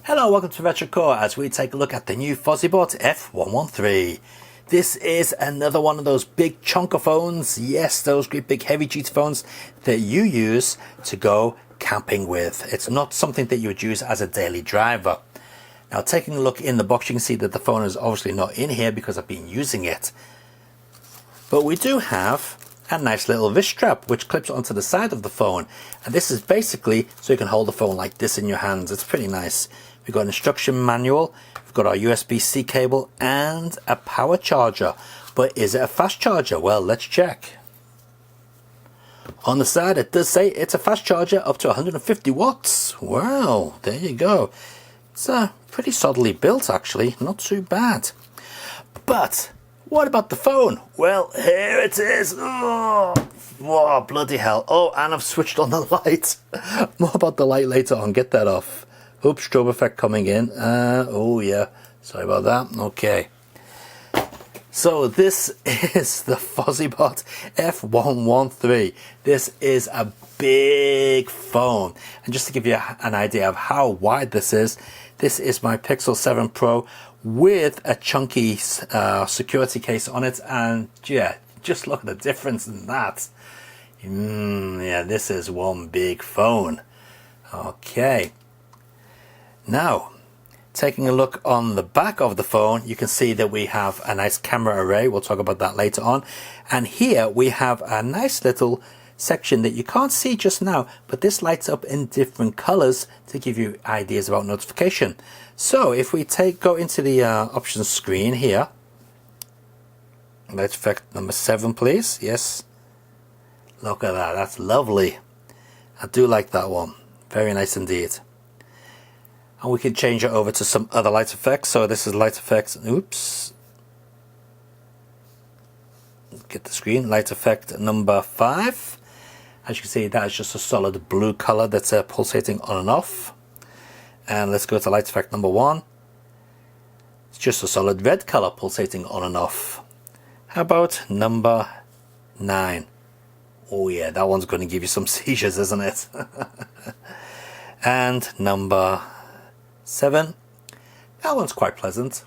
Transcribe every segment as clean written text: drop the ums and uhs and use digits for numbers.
Hello, welcome to RetroCore as we take a look at the new Fossibot F113. This is another one of those big chunker phones, yes, those great big heavy duty phones that you use to go camping with. It's not something that you would use as a daily driver. Now, taking a look in the box, you can see that the phone is obviously not in here because I've been using it. But we do have a nice little wrist strap which clips onto the side of the phone, and this is basically so you can hold the phone like this in your hands. It's pretty nice. We've got an instruction manual, we've got our USB-C cable and a power charger. But is it a fast charger? Well, let's check. On the side it does say it's a fast charger up to 150 watts. Wow, there you go. It's pretty solidly built actually, not too bad. But what about the phone? Well, here it is. Oh, whoa, bloody hell. Oh, and I've switched on the light. More about the light later on, get that off. Oops, strobe effect coming in. Oh yeah, sorry about that. Okay. So this is the Fossibot F113. This is a big phone. And just to give you an idea of how wide this is my Pixel 7 Pro with a chunky security case on it. And yeah, just look at the difference in that. Yeah, this is one big phone. Okay. Now, taking a look on the back of the phone, you can see that we have a nice camera array. We'll talk about that later on. And here we have a nice little section that you can't see just now, but this lights up in different colors to give you ideas about notification. So if we go into the options screen here, light effect number 7 please. Yes, look at that, that's lovely. I do like that one, very nice indeed. And we can change it over to some other light effects. So this is light effects, oops, get the screen, light effect number 5. As you can see, that is just a solid blue color that's pulsating on and off. And let's go to light effect number 1. It's just a solid red color pulsating on and off. How about number 9? Oh yeah, that one's going to give you some seizures, isn't it? And number 7, that one's quite pleasant,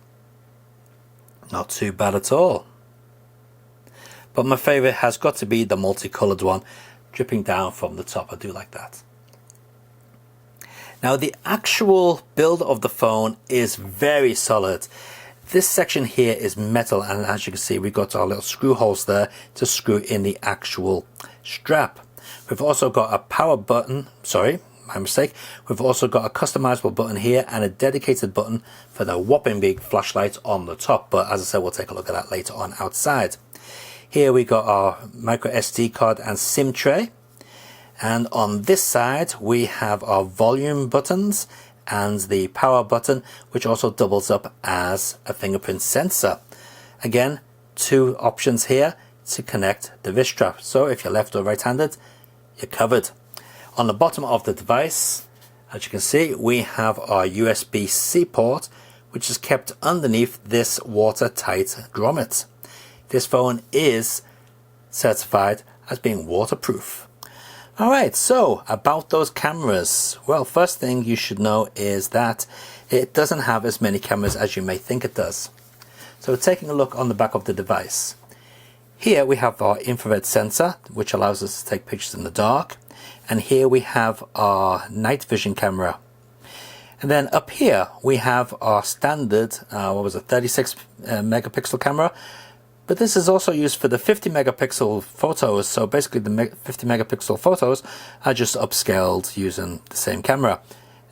not too bad at all. But my favorite has got to be the multicolored one dripping down from the top. I do like that. Now the actual build of the phone is very solid. This section here is metal, and as you can see, we've got our little screw holes there to screw in the actual strap. We've also got a power button, sorry, my mistake. We've also got a customizable button here and a dedicated button for the whopping big flashlight on the top. But as I said, we'll take a look at that later on outside. Here we got our micro SD card and SIM tray. And on this side, we have our volume buttons and the power button, which also doubles up as a fingerprint sensor. Again, 2 options here to connect the wrist strap. So if you're left or right-handed, you're covered. On the bottom of the device, as you can see, we have our USB-C port, which is kept underneath this watertight grommet. This phone is certified as being waterproof. Alright, so about those cameras. Well, first thing you should know is that it doesn't have as many cameras as you may think it does. So taking a look on the back of the device. Here we have our infrared sensor, which allows us to take pictures in the dark. And here we have our night vision camera. And then up here we have our standard, 36 megapixel camera. But this is also used for the 50 megapixel photos. So basically the 50 megapixel photos are just upscaled using the same camera.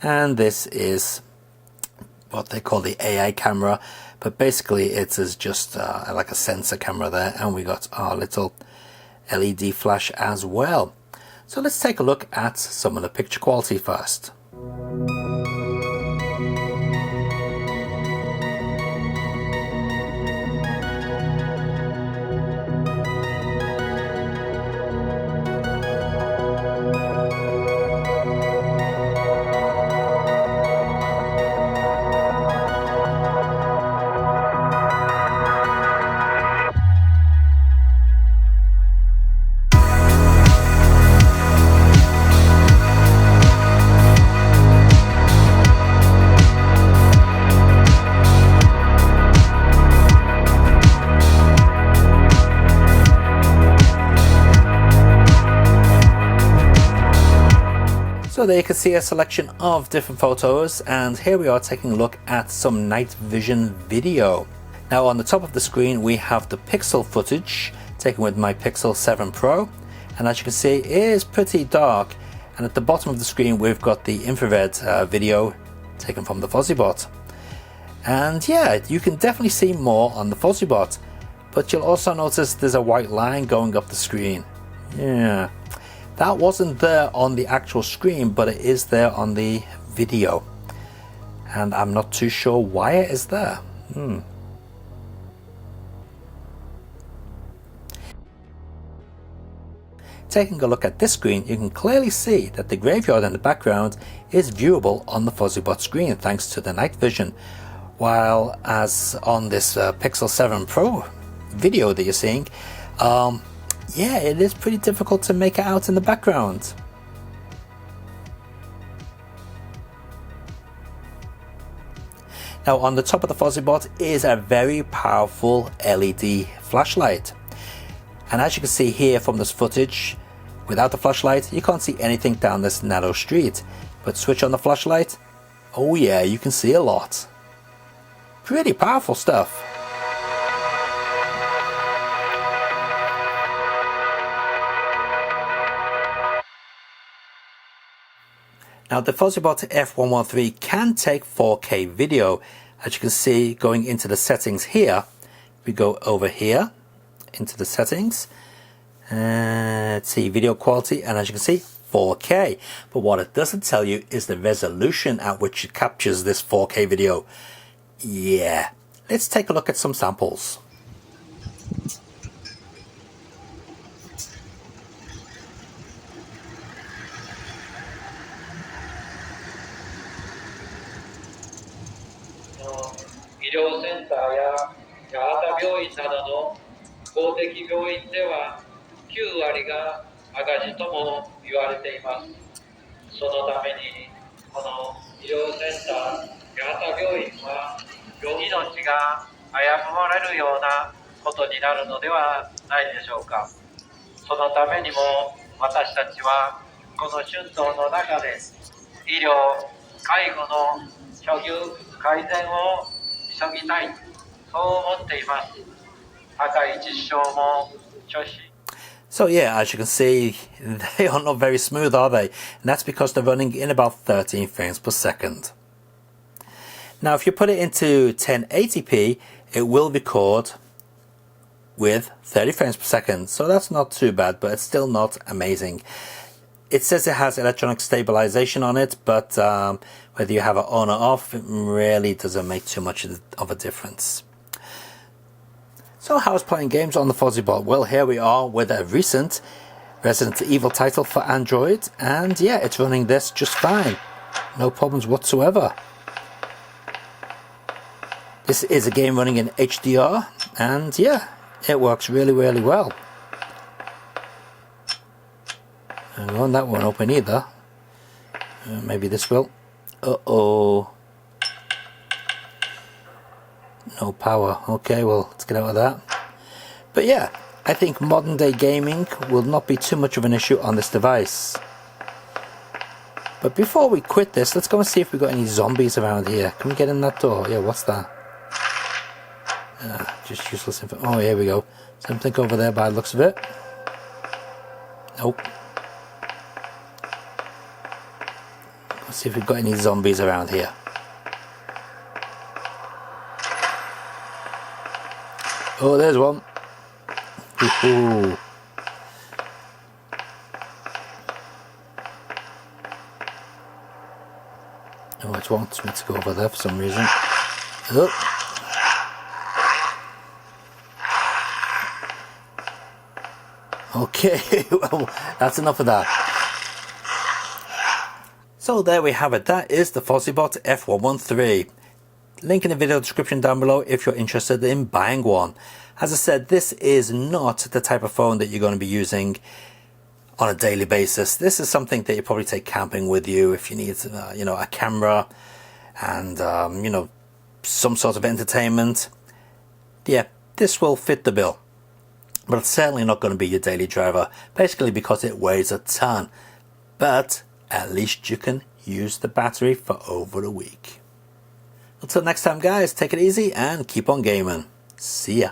And this is what they call the AI camera. But basically it is just like a sensor camera there. And we got our little LED flash as well. So let's take a look at some of the picture quality first. So there you can see a selection of different photos, and here we are taking a look at some night vision video. Now on the top of the screen we have the pixel footage taken with my Pixel 7 Pro, and as you can see it is pretty dark, and at the bottom of the screen we've got the infrared video taken from the Fossibot. And yeah, you can definitely see more on the Fossibot, but you'll also notice there's a white line going up the screen. Yeah, that wasn't there on the actual screen, but it is there on the video, and I'm not too sure why it is there. Taking a look at this screen, you can clearly see that the graveyard in the background is viewable on the Fossibot screen thanks to the night vision, while as on this Pixel 7 Pro video that you're seeing, yeah, it is pretty difficult to make it out in the background. Now on the top of the Fossibot is a very powerful LED flashlight, and as you can see here from this footage, without the flashlight you can't see anything down this narrow street, but switch on the flashlight, oh yeah, you can see a lot. Pretty powerful stuff. Now the Fossibot F113 can take 4K video. As you can see, going into the settings here, we go over here into the settings, let's see, video quality, and as you can see 4K, but what it doesn't tell you is the resolution at which it captures this 4K video. Yeah, let's take a look at some samples. So yeah, as you can see, they are not very smooth, are they? And that's because they're running in about 13 frames per second. Now if you put it into 1080p, it will record with 30 frames per second, so that's not too bad, but it's still not amazing. It says it has electronic stabilization on it, but whether you have it on or off, it really doesn't make too much of a difference. So how's playing games on the Fossibot? Well, here we are with a recent Resident Evil title for Android, and yeah, it's running this just fine. No problems whatsoever. This is a game running in HDR, and yeah, it works really, really well. And that won't open either. Maybe this will. Uh-oh. No power. Okay, well, let's get out of that. But yeah, I think modern day gaming will not be too much of an issue on this device. But before we quit this, let's go and see if we've got any zombies around here. Can we get in that door? Yeah, what's that? Just useless info. Oh, here we go. Something over there by the looks of it. Nope. Let's see if we've got any zombies around here. Oh, there's one. Ooh. Oh, it wants me to go over there for some reason. Oh. Okay, well, that's enough of that. So there we have it. That is the Fossibot F113. Link in the video description down below if you're interested in buying one. As I said, this is not the type of phone that you're going to be using on a daily basis. This is something that you probably take camping with you if you need, you know, a camera and you know, some sort of entertainment. Yeah, this will fit the bill. But it's certainly not going to be your daily driver, basically because it weighs a ton. But at least you can use the battery for over a week. Until next time guys, take it easy and keep on gaming. See ya.